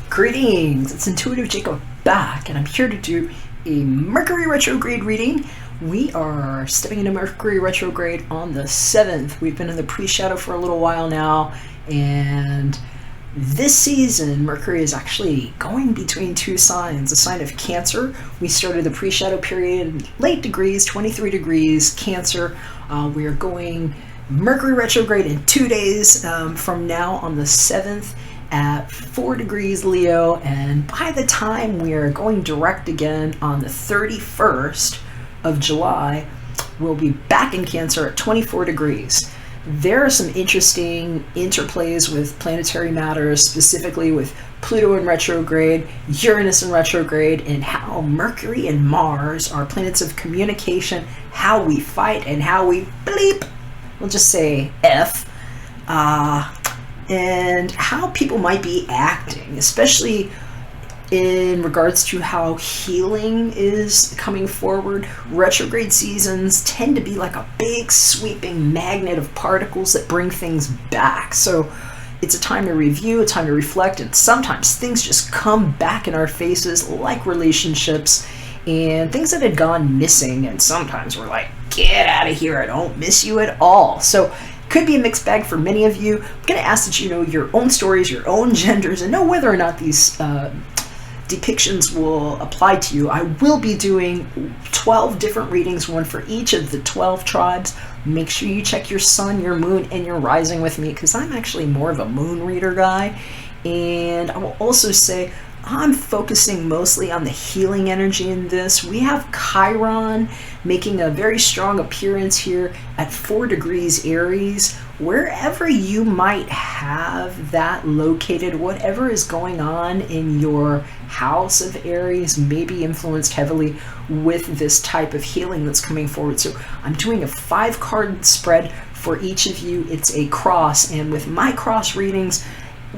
Greetings, it's Intuitive Jakob back, and I'm here to do a Mercury Retrograde reading. We are stepping into Mercury Retrograde on the 7th. We've been in the pre-shadow for a little while now, and this season, Mercury is actually going between two signs. The sign of Cancer, we started the pre-shadow period, late degrees, 23 degrees, Cancer. We are going Mercury Retrograde in 2 days from now on the 7th. At 4 degrees Leo, and by the time we are going direct again on the 31st of July, we'll be back in Cancer at 24 degrees. There are some interesting interplays with planetary matters, specifically with Pluto in retrograde, Uranus in retrograde, and how Mercury and Mars are planets of communication, how we fight and how we bleep, we'll just say F, and how people might be acting, especially in regards to how healing is coming forward. Retrograde seasons tend to be like a big sweeping magnet of particles that bring things back. So it's a time to review, a time to reflect, and sometimes things just come back in our faces, like relationships and things that had gone missing, and sometimes we're like, get out of here, I don't miss you at all. So could be a mixed bag for many of you. I'm going to ask that you know your own stories, your own genders, and know whether or not these depictions will apply to you. I will be doing 12 different readings, one for each of the 12 tribes. Make sure you check your sun, your moon, and your rising with me, because I'm actually more of a moon reader guy. And I will also say I'm focusing mostly on the healing energy in this. We have Chiron making a very strong appearance here at 4 degrees Aries. Wherever you might have that located, whatever is going on in your house of Aries may be influenced heavily with this type of healing that's coming forward. So I'm doing a 5-card spread for each of you. It's a cross, and with my cross readings,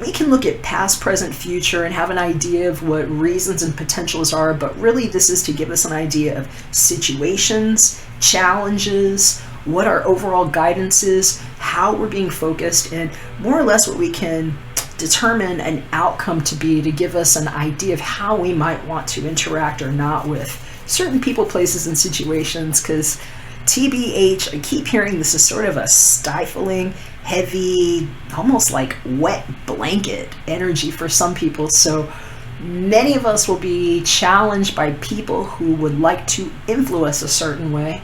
we can look at past, present, future, and have an idea of what reasons and potentials are, but really this is to give us an idea of situations, challenges, what our overall guidance is, how we're being focused, and more or less what we can determine an outcome to be, to give us an idea of how we might want to interact or not with certain people, places, and situations, because TBH, I keep hearing this is sort of a stifling, heavy, almost like wet blanket energy for some people. So many of us will be challenged by people who would like to influence a certain way,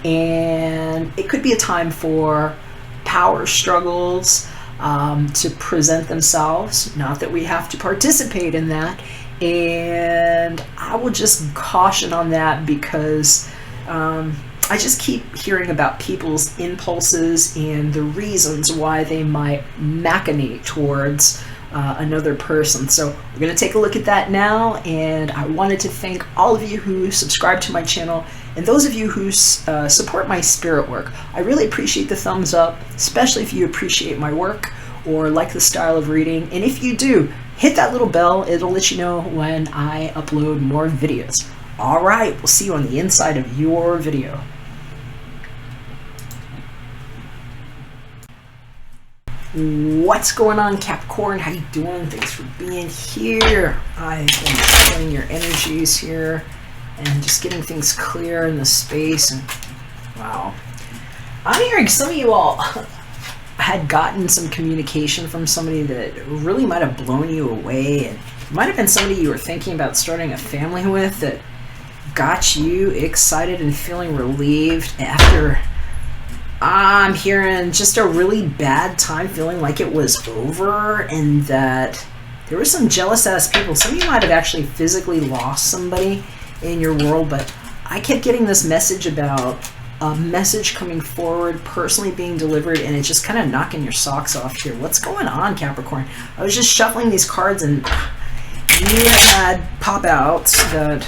and it could be a time for power struggles to present themselves. Not that we have to participate in that, and I will just caution on that because I just keep hearing about people's impulses and the reasons why they might machinate towards another person. So we're going to take a look at that now, and I wanted to thank all of you who subscribe to my channel and those of you who support my spirit work. I really appreciate the thumbs up, especially if you appreciate my work or like the style of reading. And if you do, hit that little bell. It'll let you know when I upload more videos. All right, we'll see you on the inside of your video. What's going on, Capricorn? How you doing? Thanks for being here. I've been feeling your energies here and just getting things clear in the space. And wow, I'm hearing some of you all had gotten some communication from somebody that really might have blown you away, and it might have been somebody you were thinking about starting a family with that got you excited and feeling relieved after I'm hearing just a really bad time, feeling like it was over, and that there were some jealous ass people. Some of you might have actually physically lost somebody in your world, but I kept getting this message about a message coming forward, personally being delivered, and it's just kind of knocking your socks off here. What's going on, Capricorn? I was just shuffling these cards and you had pop outs that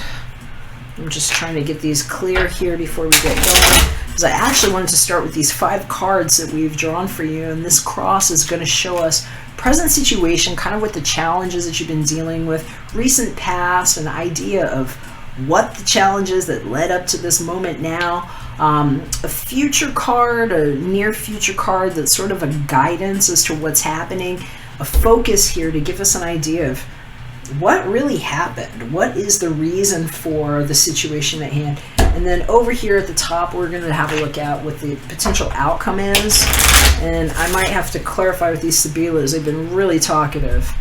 I'm just trying to get these clear here before we get going, because I actually wanted to start with these 5 cards that we've drawn for you, and this cross is going to show us present situation, kind of with the challenges that you've been dealing with, recent past, an idea of what the challenges that led up to this moment now, a future card, a near future card that's sort of a guidance as to what's happening, a focus here to give us an idea of what really happened, what is the reason for the situation at hand. And then over here at the top, we're going to have a look at what the potential outcome is. And I might have to clarify with these Sibilas. They've been really talkative.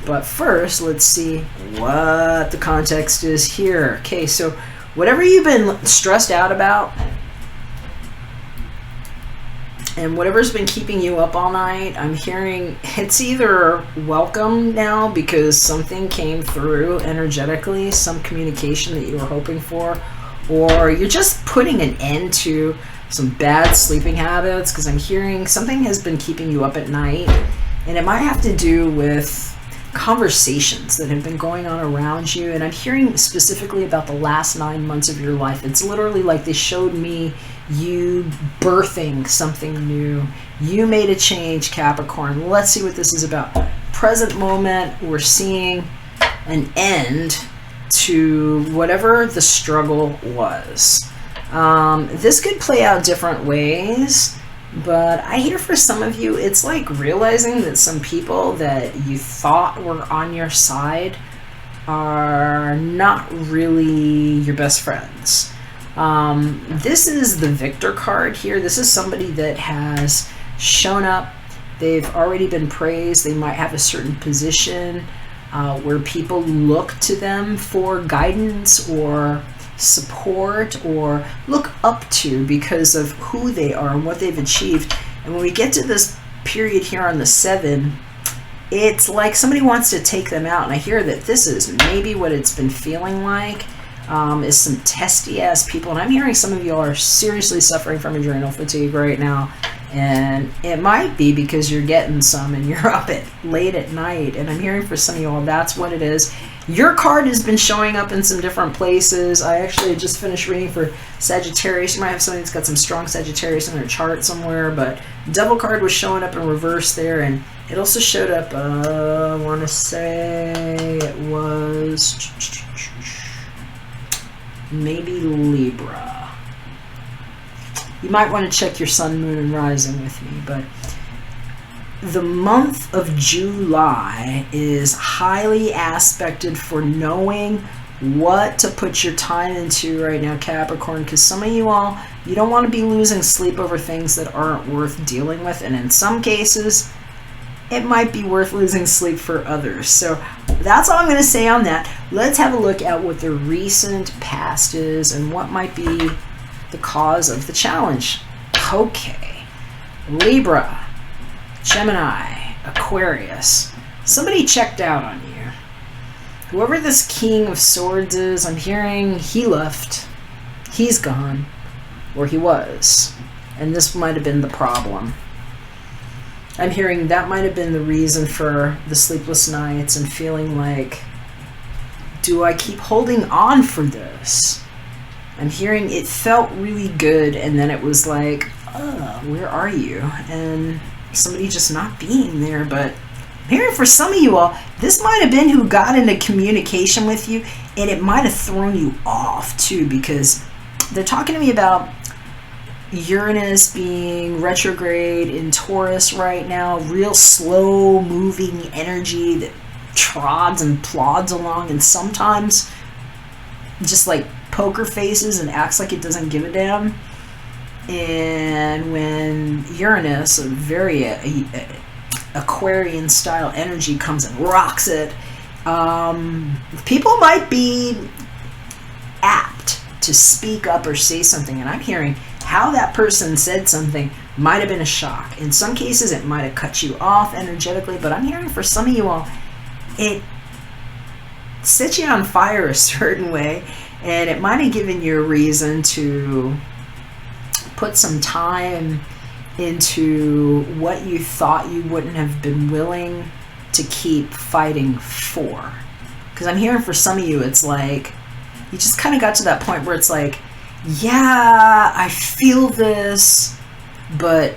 But first, let's see what the context is here. Okay, so whatever you've been stressed out about and whatever's been keeping you up all night, I'm hearing it's either welcome now because something came through energetically, some communication that you were hoping for, or you're just putting an end to some bad sleeping habits, because I'm hearing something has been keeping you up at night, and it might have to do with conversations that have been going on around you. And I'm hearing specifically about the last 9 months of your life. It's literally like they showed me you birthing something new. You made a change, Capricorn. Let's see what this is about. Present moment, we're seeing an end to whatever the struggle was. This could play out different ways, but I hear for some of you, it's like realizing that some people that you thought were on your side are not really your best friends. This is the Victor card here. This is somebody that has shown up. They've already been praised. They might have a certain position where people look to them for guidance or support, or look up to because of who they are and what they've achieved. And when we get to this period here on the 7, it's like somebody wants to take them out. And I hear that this is maybe what it's been feeling like, is some testy ass people. And I'm hearing some of you are seriously suffering from adrenal fatigue right now. And it might be because you're getting some and you're up late at night. And I'm hearing for some of you all, that's what it is. Your card has been showing up in some different places. I actually just finished reading for Sagittarius. You might have somebody that's got some strong Sagittarius in their chart somewhere, but Devil card was showing up in reverse there, and it also showed up, I want to say it was maybe Libra. You might want to check your sun, moon, and rising with me, but the month of July is highly aspected for knowing what to put your time into right now, Capricorn, because some of you all, you don't want to be losing sleep over things that aren't worth dealing with, and in some cases, it might be worth losing sleep for others. So that's all I'm going to say on that. Let's have a look at what the recent past is and what might be the cause of the challenge. Okay, Libra, Gemini, Aquarius. Somebody checked out on you. Whoever this King of Swords is, I'm hearing he left. He's gone. Or he was. And this might have been the problem. I'm hearing that might have been the reason for the sleepless nights and feeling like, do I keep holding on for this? I'm hearing it felt really good, and then it was like, oh, where are you? And somebody just not being there. But I'm hearing for some of you all, this might have been who got into communication with you, and it might have thrown you off too, because they're talking to me about Uranus being retrograde in Taurus right now, real slow moving energy that trods and plods along, and sometimes just like poker faces and acts like it doesn't give a damn. And when Uranus, a very Aquarian style energy, comes and rocks it, people might be apt to speak up or say something. And I'm hearing how that person said something might have been a shock. In some cases, it might have cut you off energetically, but I'm hearing for some of you all, it set you on fire a certain way, and it might have given you a reason to put some time into what you thought you wouldn't have been willing to keep fighting for. Because I'm hearing for some of you, it's like you just kind of got to that point where it's like, yeah, I feel this, but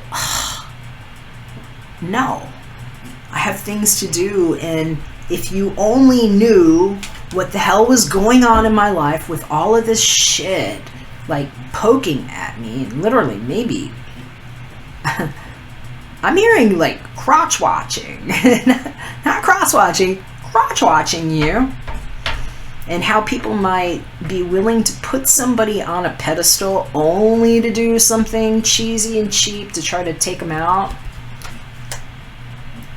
no, I have things to do. And if you only knew what the hell was going on in my life with all of this shit, like, poking at me, and literally, maybe, I'm hearing, like, crotch watching. Not cross watching, crotch watching you. And how people might be willing to put somebody on a pedestal only to do something cheesy and cheap to try to take them out.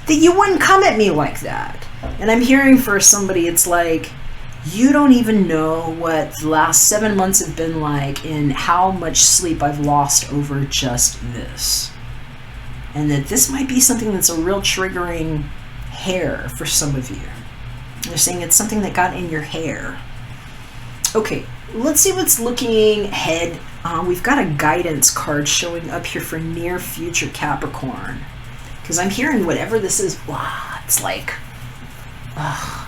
That you wouldn't come at me like that. And I'm hearing for somebody, it's like, you don't even know what the last 7 months have been like and how much sleep I've lost over just this. And that this might be something that's a real triggering hair for some of you. They're saying it's something that got in your hair. Okay, let's see what's looking ahead. We've got a guidance card showing up here for near future Capricorn. Because I'm hearing whatever this is, wow, it's like,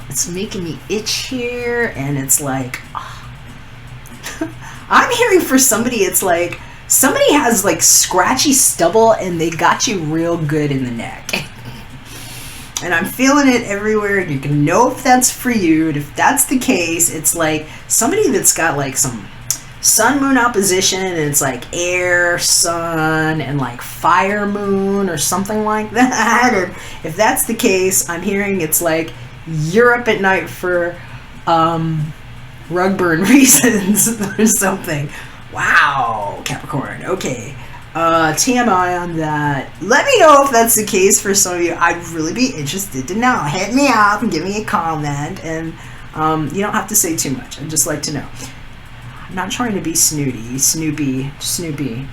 it's making me itch here. And it's like, I'm hearing for somebody, it's like, somebody has like scratchy stubble and they got you real good in the neck. And I'm feeling it everywhere, and you can know if that's for you. And if that's the case, it's like somebody that's got like some sun-moon opposition, and it's like air, sun, and like fire moon or something like that. And if that's the case, I'm hearing it's like you're up at night for rug burn reasons or something. Wow, Capricorn. Okay. TMI on that. Let me know if that's the case for some of you. I'd really be interested to know. Hit me up and give me a comment. And you don't have to say too much. I'd just like to know. I'm not trying to be Snoopy.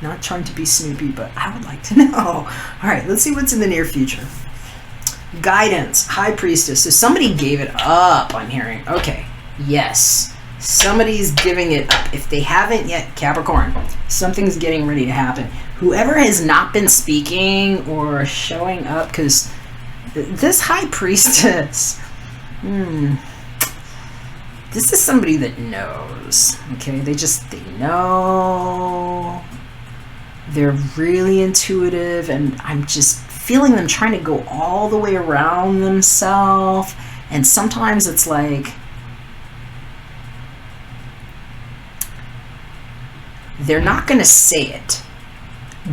Not trying to be Snoopy, but I would like to know. All right, let's see what's in the near future. Guidance, High Priestess. So somebody gave it up, I'm hearing. Okay, yes. Somebody's giving it up. If they haven't yet, Capricorn, something's getting ready to happen. Whoever has not been speaking or showing up, because this High Priestess, this is somebody that knows, okay? They know. They're really intuitive, and I'm just feeling them trying to go all the way around themselves. And sometimes it's like, they're not going to say it,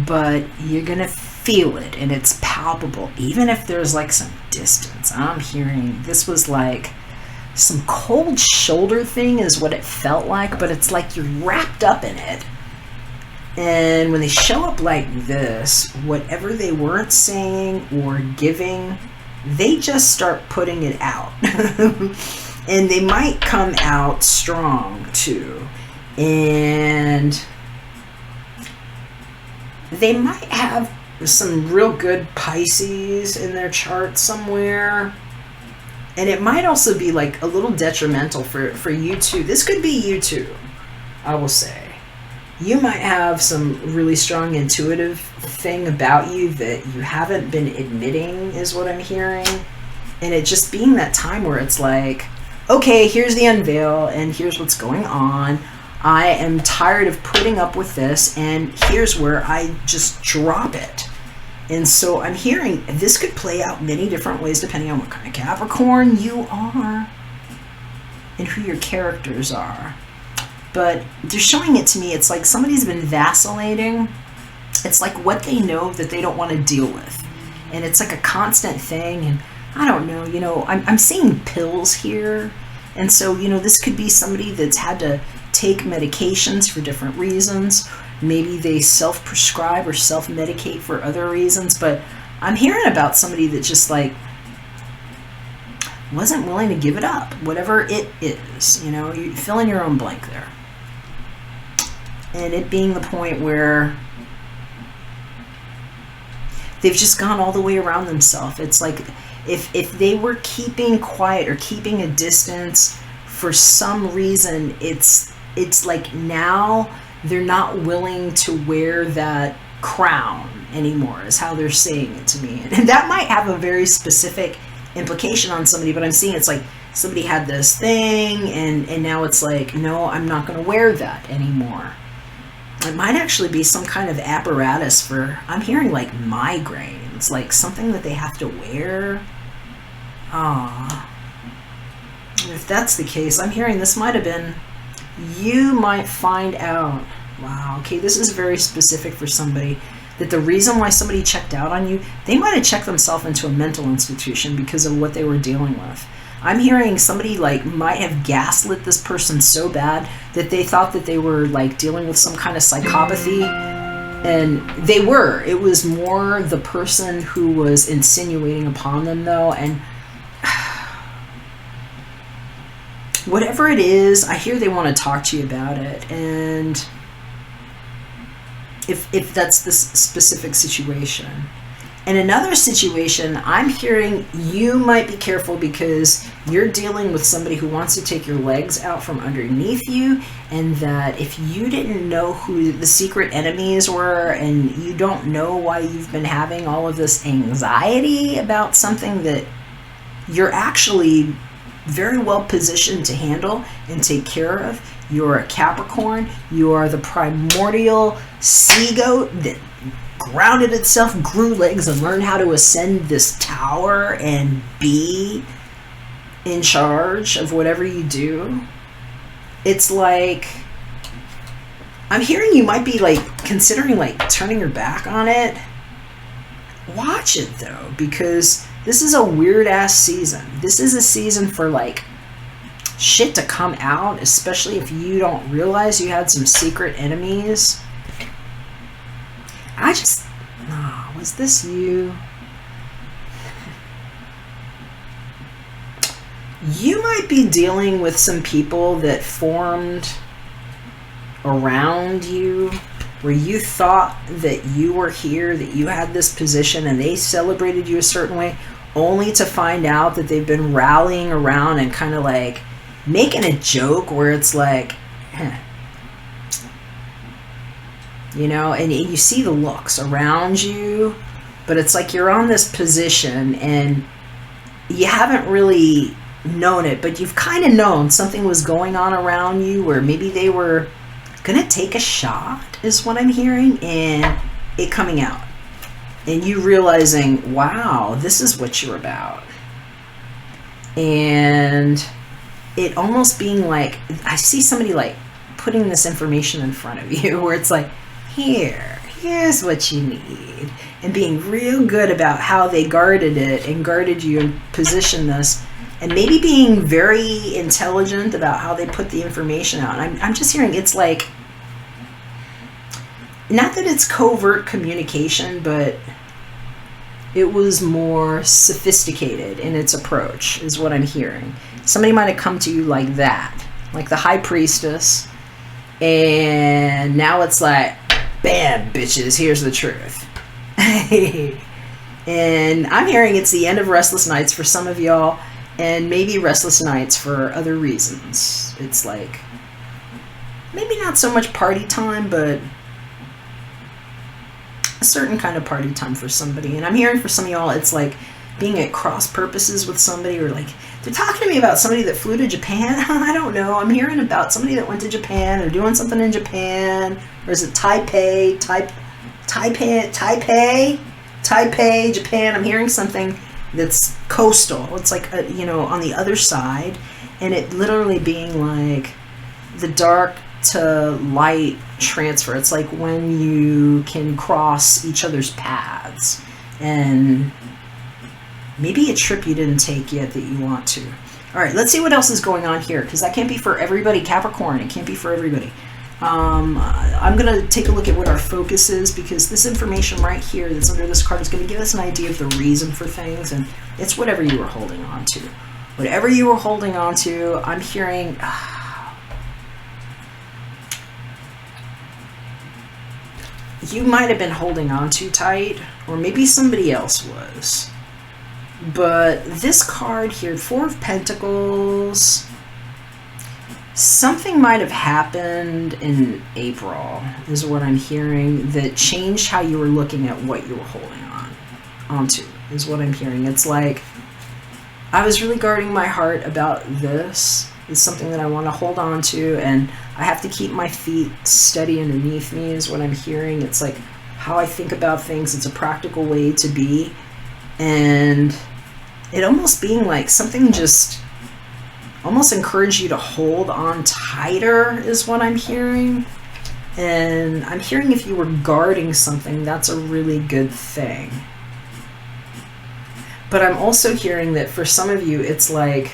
but you're going to feel it, and it's palpable, even if there's like some distance. I'm hearing this was like some cold shoulder thing is what it felt like, but it's like you're wrapped up in it. And when they show up like this, whatever they weren't saying or giving, they just start putting it out. And they might come out strong too. And they might have some real good Pisces in their chart somewhere. And it might also be like a little detrimental for you too. This could be you too, I will say. You might have some really strong intuitive thing about you that you haven't been admitting, is what I'm hearing. And it just being that time where it's like, okay, here's the unveil and here's what's going on. I am tired of putting up with this, and here's where I just drop it. And so I'm hearing this could play out many different ways depending on what kind of Capricorn you are and who your characters are. But they're showing it to me, it's like somebody's been vacillating. It's like what they know that they don't want to deal with. And it's like a constant thing, and I don't know, I'm seeing pills here. And so, this could be somebody that's had to take medications for different reasons. Maybe they self-prescribe or self-medicate for other reasons. But I'm hearing about somebody that just like wasn't willing to give it up, whatever it is. You fill in your own blank there. And it being the point where they've just gone all the way around themselves. It's like if they were keeping quiet or keeping a distance for some reason, it's like now they're not willing to wear that crown anymore, is how they're saying it to me. And that might have a very specific implication on somebody, but I'm seeing it's like somebody had this thing and now it's like, no, I'm not going to wear that anymore. It might actually be some kind of apparatus for, I'm hearing like migraines, like something that they have to wear. if that's the case, I'm hearing this might have been, you might find out, wow, okay, this is very specific for somebody, that the reason why somebody checked out on you, they might have checked themselves into a mental institution because of what they were dealing with. I'm hearing somebody like might have gaslit this person so bad that they thought that they were like dealing with some kind of psychopathy, and they were. It was more the person who was insinuating upon them though, and whatever it is, I hear they want to talk to you about it, and if that's this specific situation. In another situation, I'm hearing you might be careful because you're dealing with somebody who wants to take your legs out from underneath you, and that if you didn't know who the secret enemies were and you don't know why you've been having all of this anxiety about something that you're actually very well positioned to handle and take care of. You're a Capricorn. You are the primordial sea goat that grounded itself, grew legs, and learned how to ascend this tower and be in charge of whatever you do. It's like, I'm hearing you might be like considering like turning your back on it. Watch it though, because this is a weird ass season. This is a season for like shit to come out, especially if you don't realize you had some secret enemies. Was this you? You might be dealing with some people that formed around you where you thought that you were here, that you had this position, and they celebrated you a certain way, only to find out that they've been rallying around and kind of like making a joke where it's like, you know, and you see the looks around you, but it's like you're on this position and you haven't really known it, but you've kind of known something was going on around you where maybe they were gonna take a shot, is what I'm hearing, and it coming out and you realizing, wow, this is what you're about. And it almost being like, I see somebody like putting this information in front of you where it's like, here's what you need, and being real good about how they guarded it and guarded you and positioned this, and maybe being very intelligent about how they put the information out. I'm just hearing it's like, not that it's covert communication, but it was more sophisticated in its approach, is what I'm hearing. Somebody might have come to you like that, like the high priestess, and now it's like, bam, bitches, here's the truth. And I'm hearing it's the end of Restless Nights for some of y'all, and maybe Restless Nights for other reasons. It's like, maybe not so much party time, but a certain kind of party time for somebody. And I'm hearing for some of y'all, it's like being at cross purposes with somebody, or like, they're talking to me about somebody that flew to Japan. I don't know. I'm hearing about somebody that went to Japan. They're doing something in Japan. Or is it Taipei, Japan? I'm hearing something that's coastal. It's like, you know, on the other side. And it literally being like the dark to light transfer. It's like when you can cross each other's paths. And maybe a trip you didn't take yet that you want to. All right, let's see what else is going on here, because that can't be for everybody, Capricorn. It can't be for everybody. I'm going to take a look at what our focus is, because this information right here that's under this card is going to give us an idea of the reason for things, and it's whatever you were holding on to. Whatever you were holding on to, I'm hearing... you might have been holding on too tight, or maybe somebody else was. But this card here, Four of Pentacles, something might have happened in April, is what I'm hearing, that changed how you were looking at what you were holding onto, is what I'm hearing. It's like, I was really guarding my heart about this. It's something that I want to hold on to, and I have to keep my feet steady underneath me, is what I'm hearing. It's like how I think about things. It's a practical way to be. And it almost being like something just almost encourage you to hold on tighter is what I'm hearing. And I'm hearing if you were guarding something, that's a really good thing. But I'm also hearing that for some of you, it's like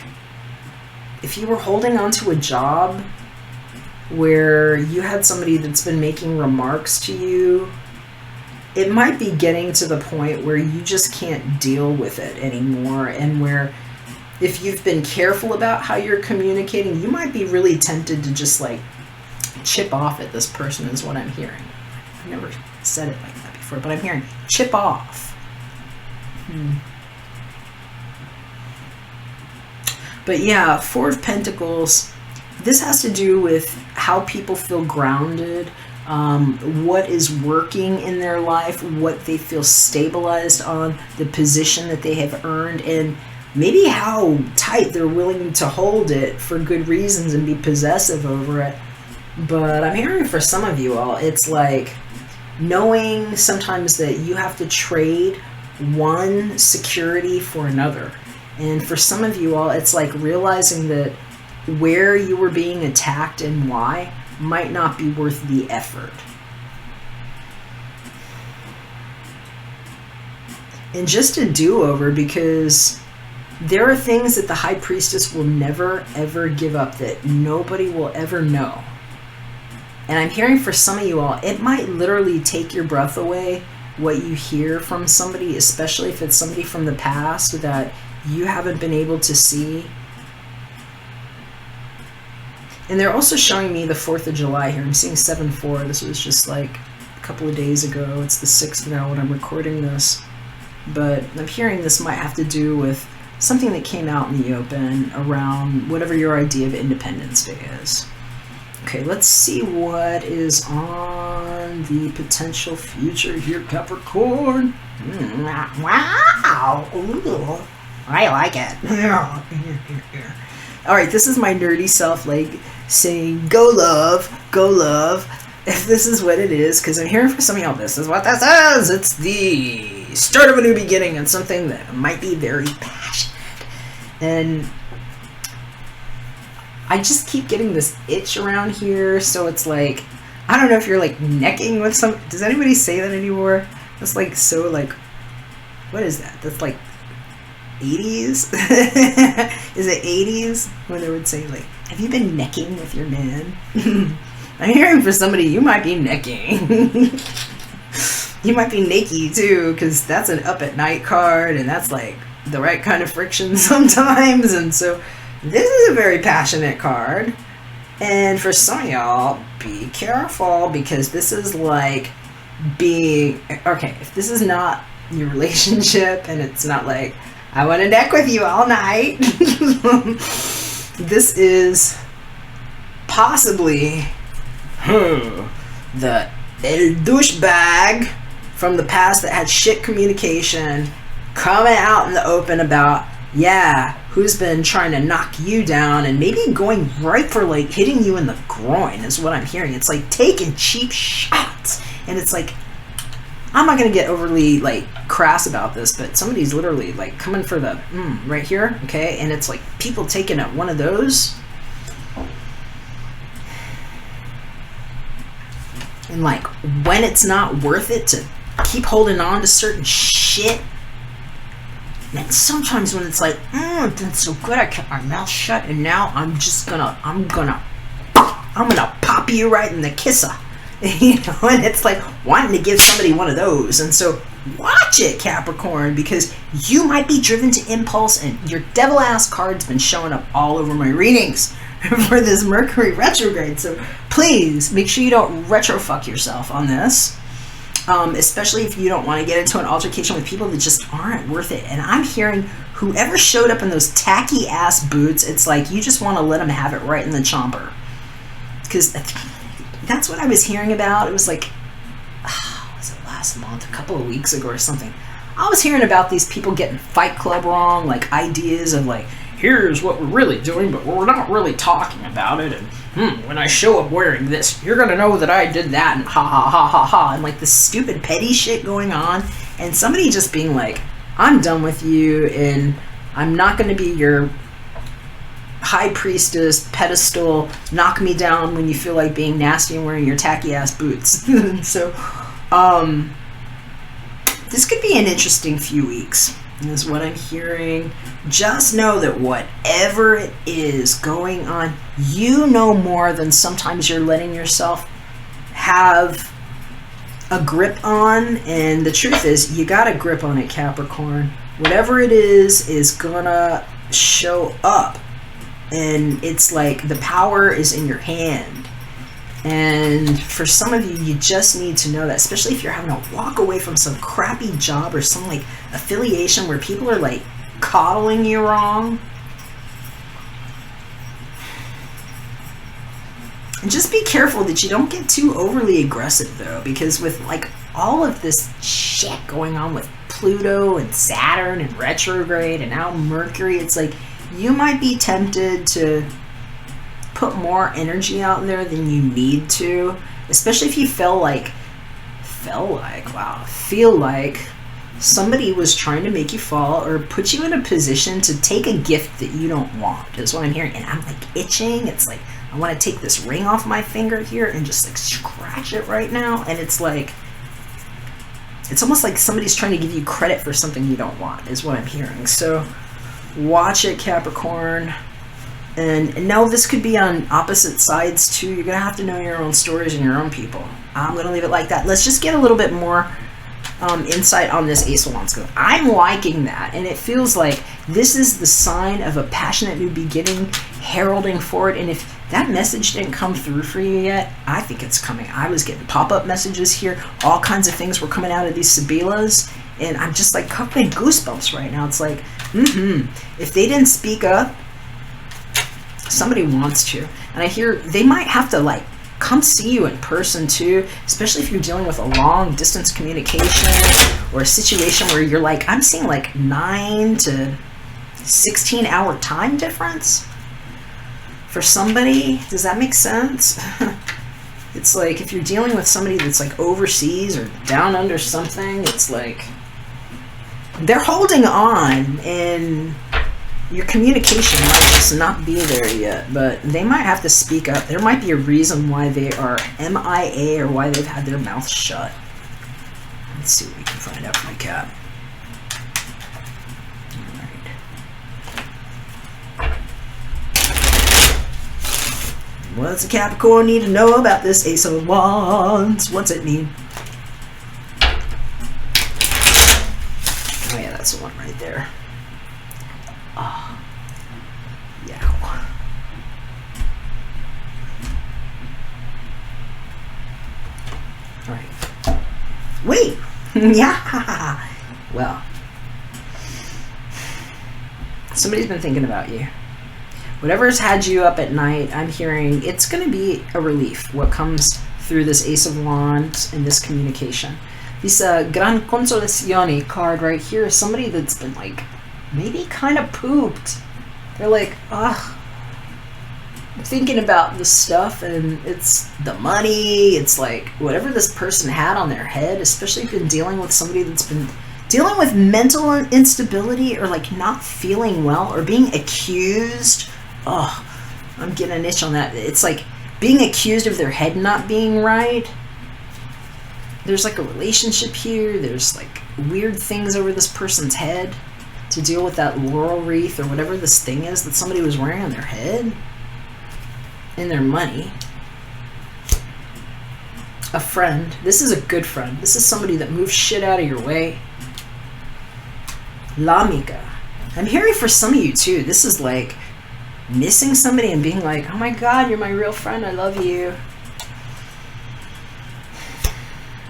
if you were holding on to a job where you had somebody that's been making remarks to you, it might be getting to the point where you just can't deal with it anymore, and where if you've been careful about how you're communicating, you might be really tempted to just like chip off at this person is what I'm hearing. I've never said it like that before, but I'm hearing chip off. But yeah, Four of Pentacles, this has to do with how people feel grounded, what is working in their life, what they feel stabilized on, the position that they have earned, and maybe how tight they're willing to hold it for good reasons and be possessive over it. But I'm hearing for some of you all, it's like knowing sometimes that you have to trade one security for another. And for some of you all, it's like realizing that where you were being attacked and why might not be worth the effort. And just a do-over, because there are things that the High Priestess will never ever give up, that nobody will ever know. And I'm hearing for some of you all, it might literally take your breath away what you hear from somebody, especially if it's somebody from the past that you haven't been able to see. And they're also showing me the 4th of July here. I'm seeing 7-4. This was just like a couple of days ago. It's the 6th now when I'm recording this. But I'm hearing this might have to do with something that came out in the open around whatever your idea of Independence Day is. Okay, let's see what is on the potential future here, Capricorn. Wow. Ooh, I like it. All right, this is my nerdy self, like, saying, go love, go love. If this is what it is, because I'm hearing for some of y'all, this is what this is. It's the start of a new beginning and something that might be very passionate. And I just keep getting this itch around here, so it's like, I don't know if you're like necking with some, does anybody say that anymore? That's like so like, what is that? That's like 80s? Is it 80s when they would say like, have you been necking with your man? I'm hearing for somebody, you might be necking. You might be naked too, because that's an up at night card, and that's like the right kind of friction sometimes. And so this is a very passionate card. And for some of y'all, be careful, because this is like being, okay, if this is not your relationship and it's not like, I want to neck with you all night. This is possibly the douchebag from the past that had shit communication coming out in the open about, yeah, who's been trying to knock you down, and maybe going right for like hitting you in the groin is what I'm hearing. It's like taking cheap shots, and it's like, I'm not going to get overly like crass about this, but somebody's literally like coming for the right here, okay? And it's like people taking at one of those, and like when it's not worth it to keep holding on to certain shit. And sometimes when it's like, it's been so good, I kept my mouth shut, and now I'm gonna pop you right in the kisser. You know, and it's like wanting to give somebody one of those. And so watch it, Capricorn, because you might be driven to impulse, and your devil ass card's been showing up all over my readings for this Mercury retrograde. So please make sure you don't retrofuck yourself on this. Especially if you don't want to get into an altercation with people that just aren't worth it. And I'm hearing whoever showed up in those tacky ass boots, it's like you just want to let them have it right in the chomper. Because that's what I was hearing about. It was like, was it last month, a couple of weeks ago or something? I was hearing about these people getting Fight Club wrong, like ideas of like, here's what we're really doing, but we're not really talking about it, and when I show up wearing this, you're gonna know that I did that, and ha ha ha ha ha, and like this stupid petty shit going on, and somebody just being like, I'm done with you, and I'm not gonna be your high priestess pedestal, knock me down when you feel like being nasty and wearing your tacky ass boots. So this could be an interesting few weeks, is what I'm hearing. Just know that whatever it is going on, you know more than sometimes you're letting yourself have a grip on. And the truth is, you got a grip on it, Capricorn. Whatever it is gonna show up. And it's like the power is in your hand. And for some of you, you just need to know that, especially if you're having to walk away from some crappy job or some like affiliation where people are like coddling you wrong. And just be careful that you don't get too overly aggressive, though, because with like all of this shit going on with Pluto and Saturn and retrograde and now Mercury, it's like you might be tempted to put more energy out there than you need to, especially if you feel like somebody was trying to make you fall or put you in a position to take a gift that you don't want, is what I'm hearing. And I'm like itching. It's like I want to take this ring off my finger here and just like scratch it right now. And it's like, it's almost like somebody's trying to give you credit for something you don't want, is what I'm hearing. So watch it, Capricorn. And no, this could be on opposite sides too. You're going to have to know your own stories and your own people. I'm going to leave it like that. Let's just get a little bit more insight on this Ace of Wands. I'm liking that. And it feels like this is the sign of a passionate new beginning, heralding forward. And if that message didn't come through for you yet, I think it's coming. I was getting pop-up messages here. All kinds of things were coming out of these Sibilas. And I'm just like covered in goosebumps right now. It's like, if they didn't speak up, somebody wants to. And I hear they might have to like come see you in person too, especially if you're dealing with a long distance communication or a situation where you're like, I'm seeing like 9 to 16 hour time difference for somebody. Does that make sense? It's like if you're dealing with somebody that's like overseas or down under something, it's like they're holding on and your communication might just not be there yet, but they might have to speak up. There might be a reason why they are MIA or why they've had their mouth shut. Let's see what we can find out from the Cap. Alright. What's a Capricorn need to know about this Ace of Wands? What's it mean? Oh yeah, that's the one right there. Oh, yeah. All right. Wait. Yeah. Well, somebody's been thinking about you. Whatever's had you up at night, I'm hearing it's going to be a relief. What comes through this Ace of Wands and this communication. This Gran Consolazione card right here is somebody that's been like, maybe kind of pooped. They're like, I'm thinking about this stuff, and it's the money. It's like whatever this person had on their head, especially if you've been dealing with somebody that's been dealing with mental instability or like not feeling well or being accused. Oh, I'm getting an itch on that. It's like being accused of their head not being right. There's like a relationship here. There's like weird things over this person's head to deal with that laurel wreath or whatever this thing is that somebody was wearing on their head and their money. A friend. This is a good friend. This is somebody that moves shit out of your way. L'amica. I'm hearing for some of you too, this is like missing somebody and being like, oh my god, you're my real friend, I love you.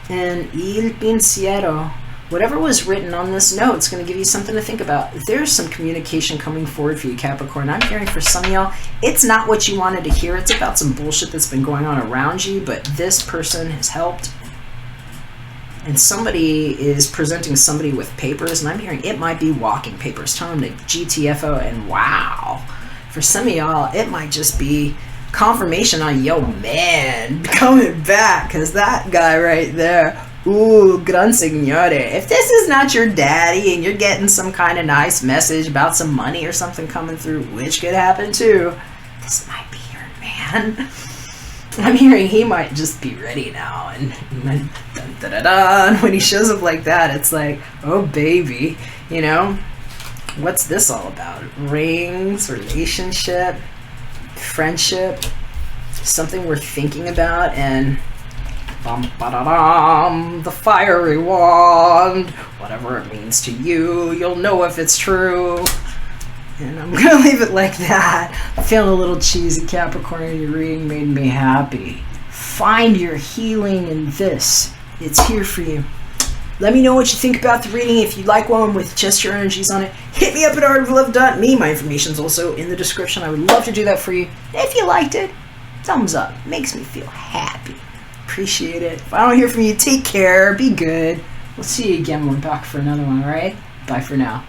And il pensiero. Whatever was written on this note, it's going to give you something to think about. There's some communication coming forward for you, Capricorn. I'm hearing for some of y'all, it's not what you wanted to hear. It's about some bullshit that's been going on around you, but this person has helped. And somebody is presenting somebody with papers, and I'm hearing it might be walking papers. Tell them to GTFO, and wow. For some of y'all, it might just be confirmation on yo man coming back, because that guy right there, Ooh, gran signore. If this is not your daddy and you're getting some kind of nice message about some money or something coming through, which could happen too, this might be your man. I'm hearing he might just be ready now, and then dun, da, da, da, and when he shows up like that, it's like, oh baby, you know, what's this all about? Rings, relationship, friendship, something we're thinking about, and bum, ba-da-dum, the fiery wand, whatever it means to you, you'll know if it's true. And I'm gonna leave it like that. I feel a little cheesy, Capricorn. Your reading made me happy. Find your healing in this. It's here for you. Let me know what you think about the reading. If you like one with just your energies on it, hit me up at artoflove.me. My information's also in the description. I would love to do that for you. If you liked it, thumbs up. Makes me feel happy. Appreciate it. If I don't hear from you, take care. Be good. We'll see you again when we're back for another one, alright? Bye for now.